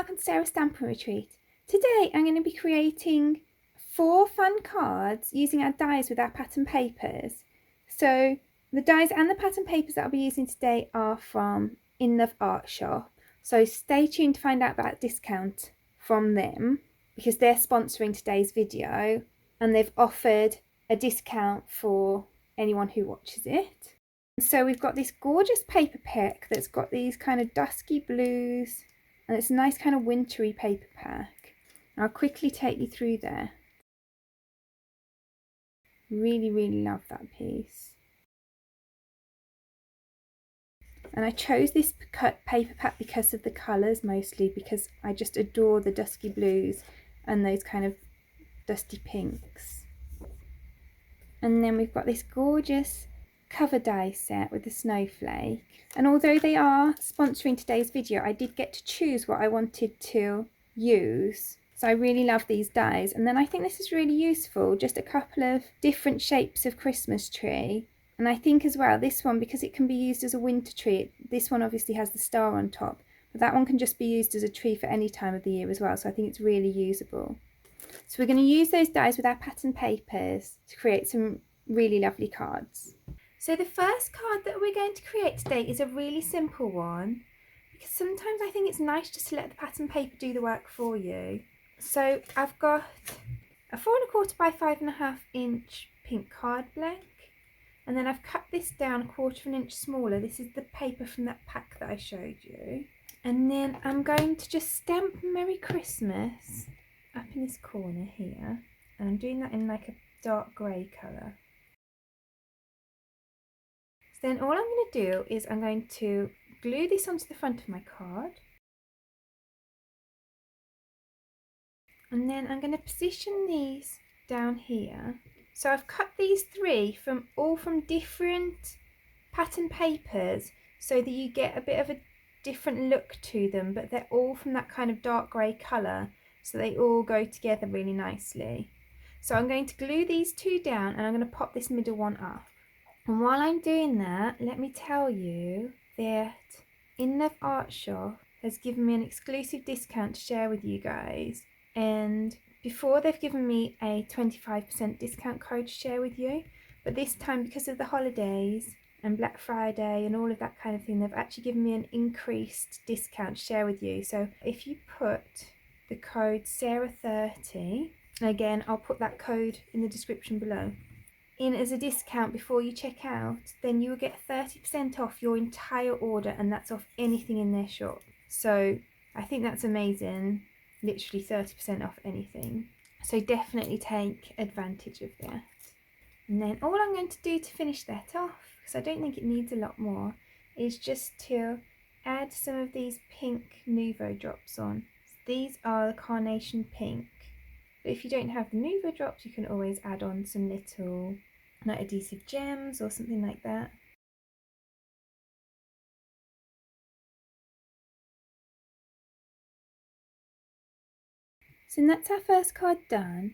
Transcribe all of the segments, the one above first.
welcome to Sarah's Stampin' Retreat. Today I'm going to be creating 4 fun cards using our dies with our pattern papers. So the dies and the pattern papers that I'll be using today are from Inlay Art Shop. So stay tuned to find out about discount from them because they're sponsoring today's video and they've offered a discount for anyone who watches it. So we've got this gorgeous paper pack that's got these kind of dusky blues, and it's a nice kind of wintry paper pack. I'll quickly take you through there. Really, really love that piece. And I chose this paper pack because of the colours mostly, because I just adore the dusky blues and those kind of dusty pinks. And then we've got this gorgeous cover die set with the Snowflake, and although they are sponsoring today's video, I did get to choose what I wanted to use. So I really love these dies, and then I think this is really useful, just a couple of different shapes of Christmas tree. And I think as well this one, because it can be used as a winter tree, this one obviously has the star on top, but that one can just be used as a tree for any time of the year as well, so I think it's really usable. So we're going to use those dies with our pattern papers to create some really lovely cards. So the first card that we're going to create today is a really simple one, because sometimes I think it's nice just to let the pattern paper do the work for you. So I've got a 4 1/4 by 5.5 inch pink card blank, and then I've cut this down 1/4 inch smaller. This is the paper from that pack that I showed you. And then I'm going to just stamp Merry Christmas up in this corner here, and I'm doing that in like a dark grey colour. So then all I'm going to do is I'm going to glue this onto the front of my card, and then I'm going to position these down here. So I've cut these 3 from different pattern papers so that you get a bit of a different look to them, but they're all from that kind of dark grey colour, so they all go together really nicely. So I'm going to glue these 2 down, and I'm going to pop this middle one up. And while I'm doing that, let me tell you that Inlay Art Shop has given me an exclusive discount to share with you guys. And before they've given me a 25% discount code to share with you, but this time because of the holidays and Black Friday and all of that kind of thing, they've actually given me an increased discount to share with you. So if you put the code Sarah30, again I'll put that code in the description below, in as a discount before you check out, then you will get 30% off your entire order, and that's off anything in their shop. So I think that's amazing, literally 30% off anything. So definitely take advantage of that. And then all I'm going to do to finish that off, because I don't think it needs a lot more, is just to add some of these pink Nouveau drops on. These are the Carnation Pink. But if you don't have the Nouveau drops, you can always add on some little like adhesive gems or something like that. So that's our first card done,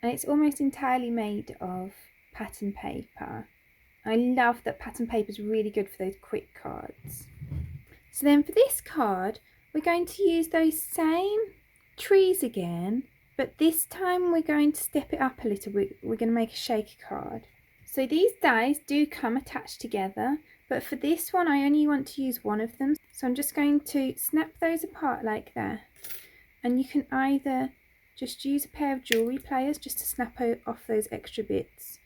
and it's almost entirely made of pattern paper. I love that pattern paper is really good for those quick cards. So then for this card, we're going to use those same trees again, but this time we're going to step it up a little bit. We're going to make a shaker card. So these dies do come attached together, but for this one I only want to use one of them. So I'm just going to snap those apart like that. And you can either just use a pair of jewellery pliers just to snap off those extra bits,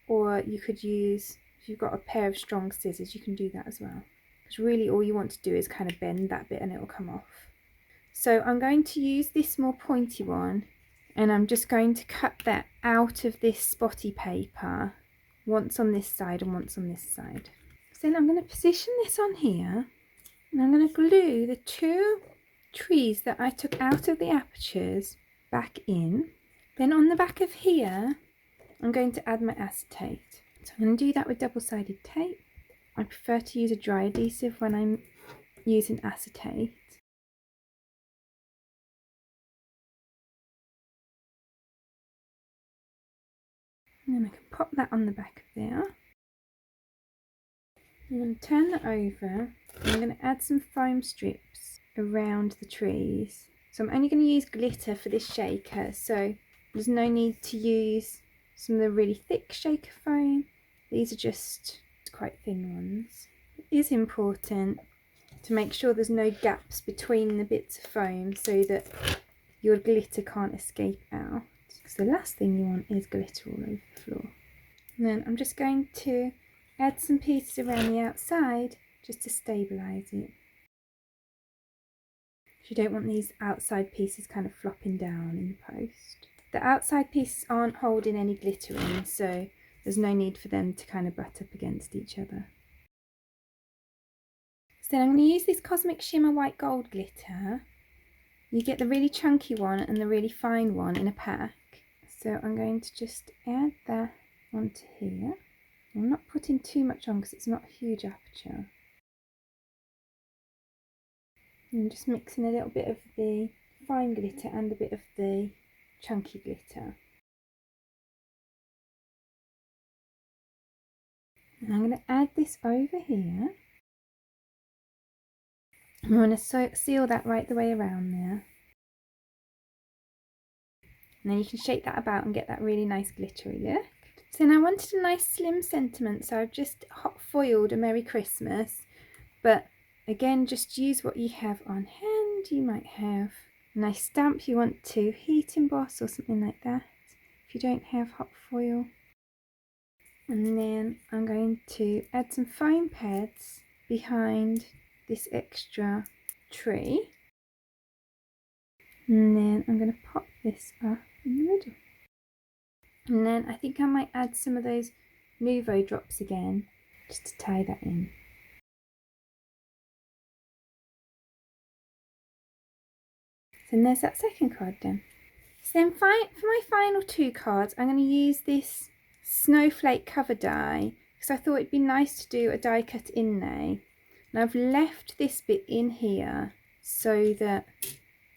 or you could use, if you've got a pair of strong scissors, you can do that as well. Because really all you want to do is kind of bend that bit and it will come off. So I'm going to use this more pointy one, and I'm just going to cut that out of this spotty paper, once on this side and once on this side. So then I'm going to position this on here, and I'm going to glue the 2 trees that I took out of the apertures back in. Then on the back of here I'm going to add my acetate. So I'm going to do that with double-sided tape. I prefer to use a dry adhesive when I'm using acetate. And then I can pop that on the back of there. I'm going to turn that over, and I'm going to add some foam strips around the trees. So I'm only going to use glitter for this shaker, so there's no need to use some of the really thick shaker foam. These are just quite thin ones. It is important to make sure there's no gaps between the bits of foam so that your glitter can't escape out. Because the last thing you want is glitter all over the floor. And then I'm just going to add some pieces around the outside just to stabilise it. You don't want these outside pieces kind of flopping down in the post. The outside pieces aren't holding any glitter in, so there's no need for them to kind of butt up against each other. So then I'm going to use this Cosmic Shimmer White Gold glitter. You get the really chunky one and the really fine one in a pack. So I'm going to just add that onto here. I'm not putting too much on because it's not a huge aperture. I'm just mixing a little bit of the fine glitter and a bit of the chunky glitter. And I'm going to add this over here. I'm going to seal that right the way around there. And then you can shake that about and get that really nice glittery look. So then I wanted a nice slim sentiment, so I've just hot foiled a Merry Christmas. But again, just use what you have on hand. You might have a nice stamp you want to heat emboss or something like that if you don't have hot foil. And then I'm going to add some foam pads behind this extra tree. And then I'm going to pop this up in the middle. And then I think I might add some of those Nouveau drops again, just to tie that in. So there's that second card done. So then for my final two cards, I'm going to use this Snowflake cover die, because I thought it'd be nice to do a die cut inlay. And I've left this bit in here so that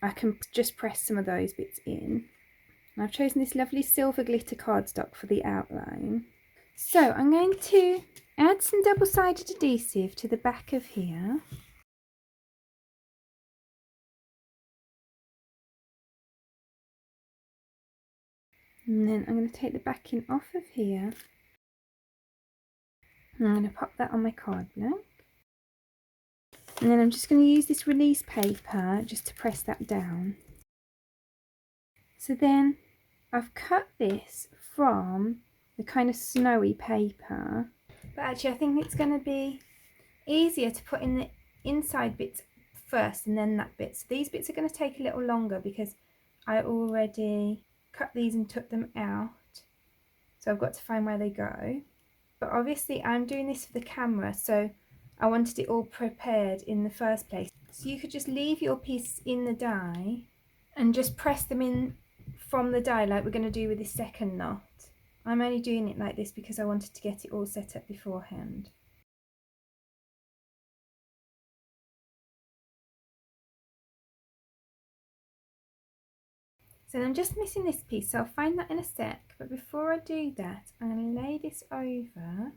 I can just press some of those bits in. And I've chosen this lovely silver glitter cardstock for the outline. So I'm going to add some double-sided adhesive to the back of here. And then I'm going to take the backing off of here. And I'm going to pop that on my card blank. And then I'm just going to use this release paper just to press that down. So then I've cut this from the kind of snowy paper, but actually I think it's going to be easier to put in the inside bits first and then that bit. So these bits are going to take a little longer because I already cut these and took them out, so I've got to find where they go. But obviously I'm doing this for the camera, so I wanted it all prepared in the first place. So you could just leave your pieces in the die and just press them in from the die like we're going to do with this second knot. I'm only doing it like this because I wanted to get it all set up beforehand. So I'm just missing this piece, so I'll find that in a sec. But before I do that, I'm going to lay this over.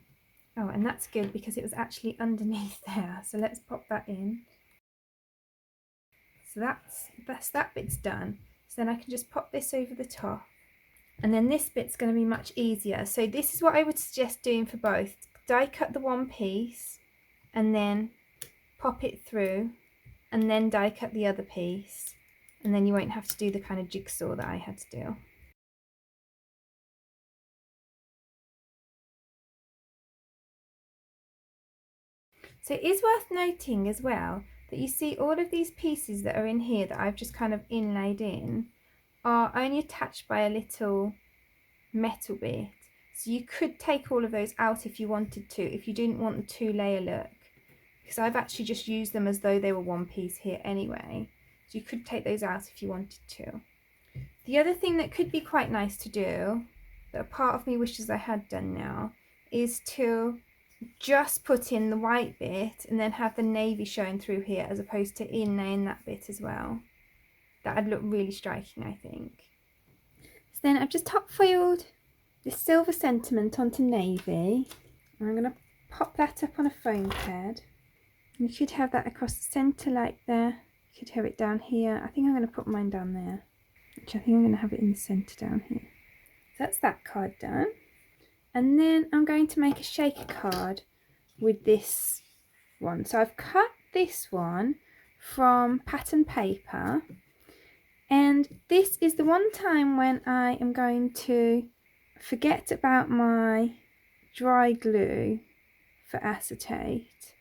Oh, and that's good because it was actually underneath there. So let's pop that in. So that bit's done. So then I can just pop this over the top. And then this bit's going to be much easier. So this is what I would suggest doing for both. Die cut the one piece and then pop it through and then die cut the other piece. And then you won't have to do the kind of jigsaw that I had to do. So it is worth noting as well that you see all of these pieces that are in here that I've just kind of inlaid in are only attached by a little metal bit. So you could take all of those out if you wanted to, if you didn't want the two-layer look, because I've actually just used them as though they were one piece here anyway. So you could take those out if you wanted to. The other thing that could be quite nice to do, that a part of me wishes I had done now, is to just put in the white bit and then have the navy showing through here as opposed to inlaying that bit as well. That would look really striking, I think. So then I've just top foiled this silver sentiment onto navy. And I'm going to pop that up on a foam pad. You should have that across the centre like there. You could have it down here. I think I'm going to put mine down there, which I think I'm going to have it in the centre down here. So that's that card done. And then I'm going to make a shaker card with this one. So I've cut this one from pattern paper, and this is the one time when I am going to forget about my dry glue for acetate,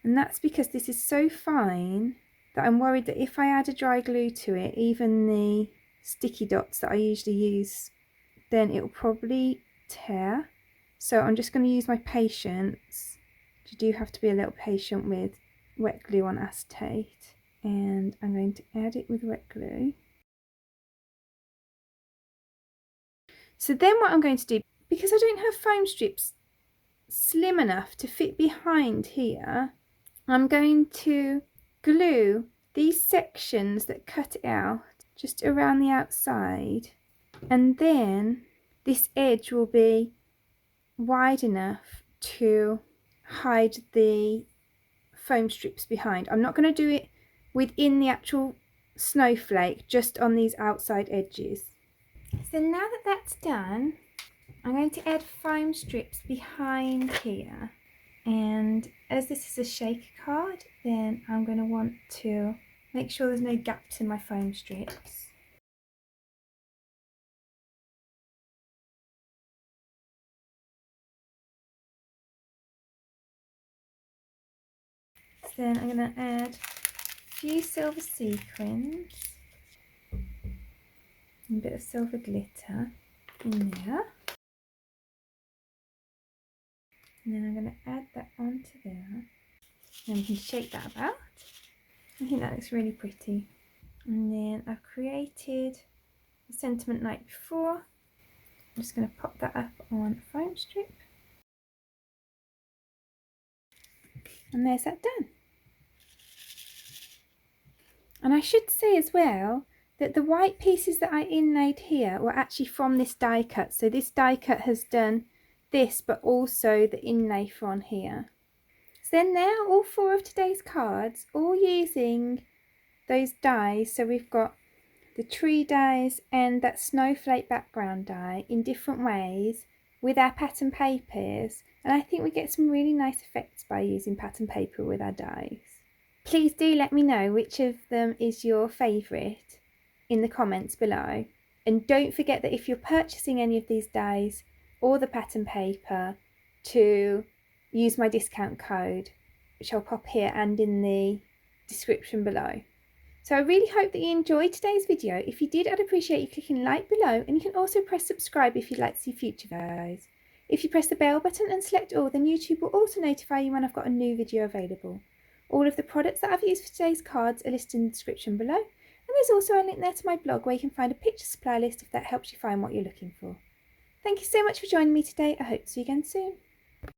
and that's because this is so fine that I'm worried that if I add a dry glue to it, even the sticky dots that I usually use, then it will probably tear. So I'm just going to use my patience. You do have to be a little patient with wet glue on acetate, and I'm going to add it with wet glue. So then what I'm going to do, because I don't have foam strips slim enough to fit behind here, I'm going to glue these sections that cut it out just around the outside, and then this edge will be wide enough to hide the foam strips behind. I'm not going to do it within the actual snowflake, just on these outside edges. So now that that's done, I'm going to add foam strips behind here, and as this is a shaker card, then I'm going to want to make sure there's no gaps in my foam strips. So then I'm going to add a few silver sequins and a bit of silver glitter in there. And then I'm going to add that onto there. And we can shake that about. I think that looks really pretty. And then I've created the sentiment night before. I'm just going to pop that up on a foam strip. And there's that done. And I should say as well that the white pieces that I inlaid here were actually from this die cut. So this die cut has done this, but also the inlay for on here. So then now all 4 of today's cards, all using those dies. So we've got the tree dies and that snowflake background die in different ways with our pattern papers, and I think we get some really nice effects by using pattern paper with our dies. Please do let me know which of them is your favourite in the comments below, and don't forget that if you're purchasing any of these dies or the pattern paper, to use my discount code, which I'll pop here and in the description below. So I really hope that you enjoyed today's video. If you did, I'd appreciate you clicking like below, and you can also press subscribe if you'd like to see future videos. If you press the bell button and select all, then YouTube will also notify you when I've got a new video available. All of the products that I've used for today's cards are listed in the description below, and there's also a link there to my blog where you can find a picture supply list if that helps you find what you're looking for. Thank you so much for joining me today. I hope to see you again soon.